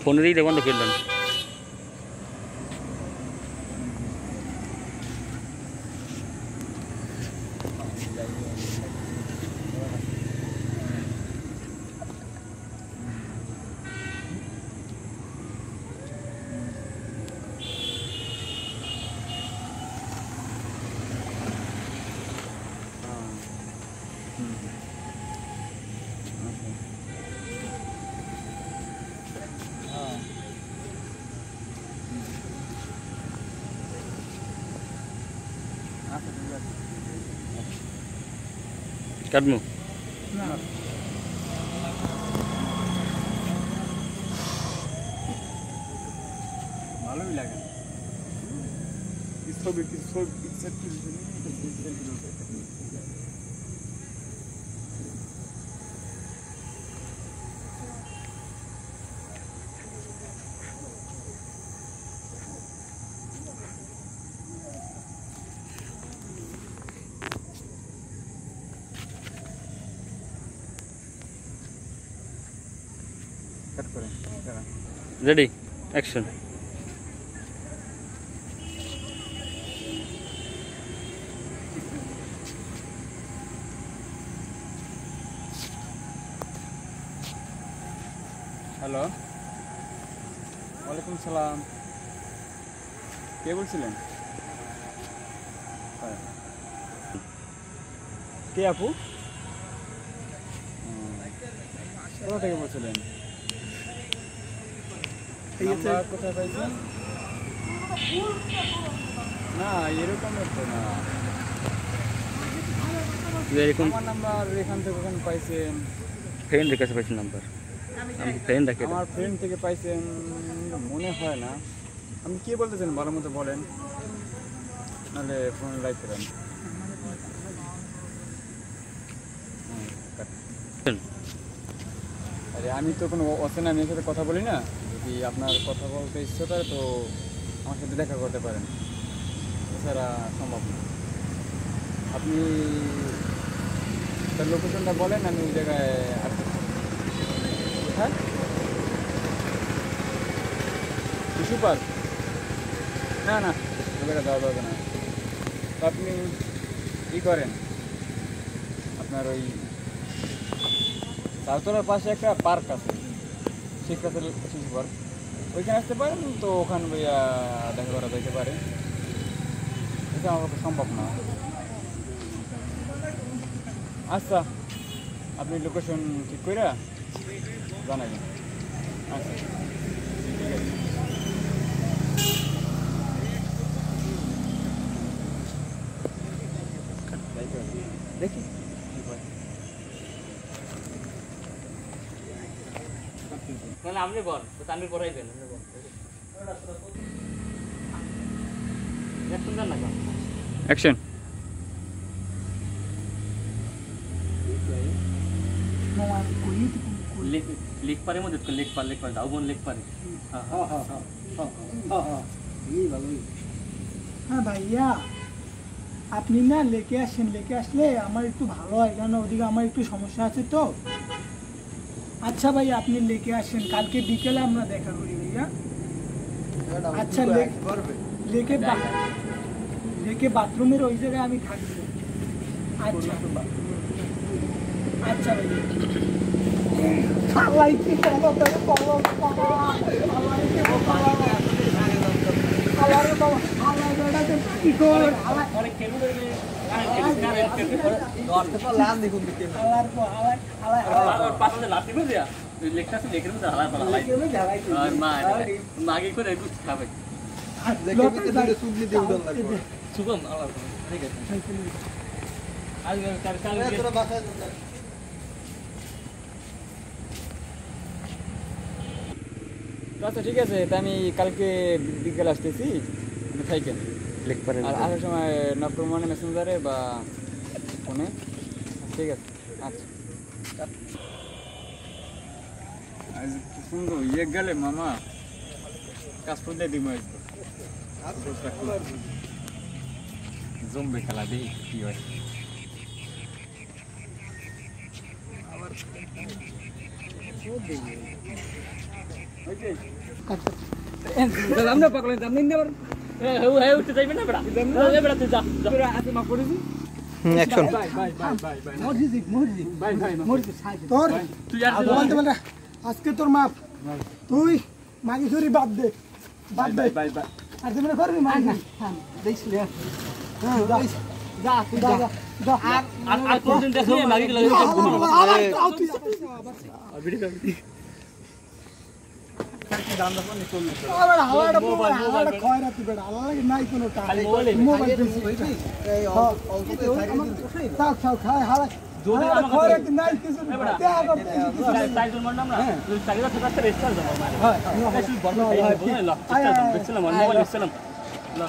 ফোনেরই দেখুন তো ফেললেন। কাটমু ভালোই লাগে ছবি রেডি অ্যাকশন। হ্যালো, ওয়ালাইকুম সালাম। কে বলছিলেন? কে আপু? কোথা থেকে বলছিলেন? কোথায় পাইছেন? না এরকম তো না, এরকম আমার নাম্বার এখান থেকে ওখানে পাইছেন। ফ্রেন্ডের কাছে পাইছেন নাম্বার? আমি ফ্রেন্ড রাখি। আমার ফ্রেন্ড থেকে পাইছেন মনে হয় না। আপনি কে বলতেছেন ভালো মতো বলেন, নাহলে ফোন লাইক করেন। আরে আমি তো কোনো অচেনা মেয়ের সাথে কথা বলি না। যদি আপনার কথা বলতে ইচ্ছে করে তো আমার সাথে দেখা করতে পারেন, এছাড়া সম্ভব না। আপনি তার লোকেশনটা বলেন, আমি ওই জায়গায় আসতে। কোথায়? শিশু পার্ক? না না, ওখানে দেওয়া যাবে না। তো আপনি কী করেন, আপনার ওই তালতলার পাশে একটা পার্ক আছে, শিশু পার্ক, ওইখানে আসতে পারেন। তো ওখানে ভাইয়া দেখা করা যেতে পারে, এটা আমার পক্ষে সম্ভব না। আচ্ছা, আপনি লোকেশন ঠিক করে জানাবেন। আচ্ছা ঠিক আছে। দেখি তাহলে আপনি বল, তানভীর পড়াইবেন। আপনি বল অ্যাকশন। লিখ পারে মধ্যে লিখ পারে দাও বোন লিখ পারে। হ্যাঁ ভাইয়া, আপনি না লেকে আসলে আমার একটু ভালো হয়, কেন ওদিকে আমার একটু সমস্যা আছে তো। আচ্ছা ভাইয়া, আপনি লেকে আসেন, কালকে বিকেলে আমরা দেখা করি ভাইয়া। আচ্ছা, লেকে বাথরুমের ওই জায়গায় আমি থাকবো। আচ্ছা আচ্ছা ভাইয়া। আচ্ছা ঠিক আছে, তা আমি কালকে বিকেল আসতেছি, আপনি থাকেন। লিখ পারে আর আসার সময় নক্রমণে মেসেঞ্জারে বা ফোনে। ঠিক আছে, আচ্ছা। আজ সুন্দর ইয়ে গেলে মামা কাজ করলে দিব জমবে খেলা, দেখি কি হয়। আমরা পাকলেন দাম নিন দেবার এ হে উঠতে যাইবে না বেটা এ বেটা তুই যা যা। তোরা আছে মাফ করেছি অ্যাকশন ভাই ভাই ভাই ভাই ভাই ভাই ভাই তোর তুই আর বলতে বলে আজকে তোর মাপ তুই মাগি ধরি বাদ দে বাদ দে ভাই ভাই আর তুমি করবি মাগ না দেখছিলি হ্যাঁ যা তুই যা যা আর কোনদিন দেখলি মাগি লাগে দাম দাম নি চল আবার হাওয়াটা খয়রাতি বেড়া আল্লাহ লাগে নাই কোনো টাকা খালি মোবাইলে মোবাইল তাও তাও খায় হালা যদি আমাকে খয়রাতি নাই কিছু দেয়া করতে তাই জন্য নাম না তুই চাকরিটা থেকে একটা রেস্টার দাও মানে হ্যাঁ তুই বন্ধ খাই বলে ল দেখছিলাম মোবাইল দেখছিলাম ল